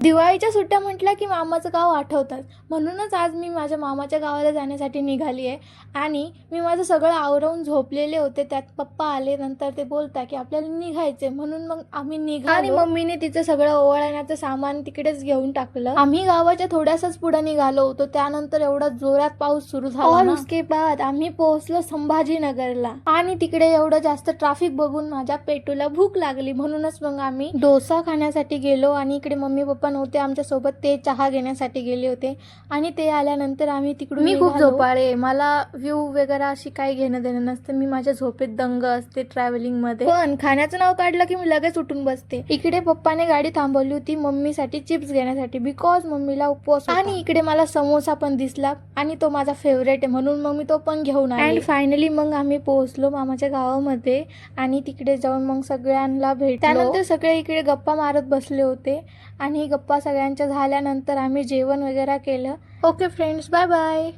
दिवाळीच्या सुट्ट्या म्हटल्या की मामाचं गाव आठवतात, म्हणूनच आज मी माझ्या मामाच्या गावाला जाण्यासाठी निघाली आहे. आणि मी माझं सगळं आवरून झोपलेले होते, त्यात पप्पा आले. नंतर ते बोलता की आपल्याला निघायचे, म्हणून मग आम्ही निघालो. आणि मम्मीने तिचं सगळं ओवाळण्याचं सामान तिकडेच घेऊन टाकलं. आम्ही गावाच्या थोड्यासाच पुढे निघालो होतो, त्यानंतर एवढा जोरात पाऊस सुरू झाला और उसके बाद आम्ही पोहोचलो संभाजीनगरला. आणि तिकडे एवढं जास्त ट्रॅफिक बघून माझ्या पेटूला भूक लागली, म्हणूनच मग आम्ही डोसा खाण्यासाठी गेलो. आणि इकडे मम्मी पप्पा नव्हते आमच्या सोबत, ते चहा घेण्यासाठी गेले होते. आणि ते आल्यानंतर आम्ही तिकडून मी खूप झोपाळे, मला व्ह्यू वगैरे अशी काही घेणं देणं नसतं. मी माझ्या झोपेत दंग असते ट्रॅव्हलिंग मध्ये, पण खाण्याचं नाव काढलं की मी लगेच उठून बसते. इकडे पप्पाने गाडी थांबवली होती मम्मीसाठी चिप्स घेण्यासाठी, बिकॉज मम्मीला उपवास होता. आणि इकडे मला समोसा पण दिसला आणि तो माझा फेवरेट आहे, म्हणून मग मी तो पण घेऊन आले. अँड फायनली मग आम्ही पोहोचलो मामाच्या गावामध्ये. आणि तिकडे जाऊन मग सगळ्यांना भेटलो. त्यानंतर सगळे इकडे गप्पा मारत बसले होते. आणि गप्पा सगळ्यांच्या झाल्यानंतर आम्ही जेवण वगैरे केलं. Okay friends, bye bye.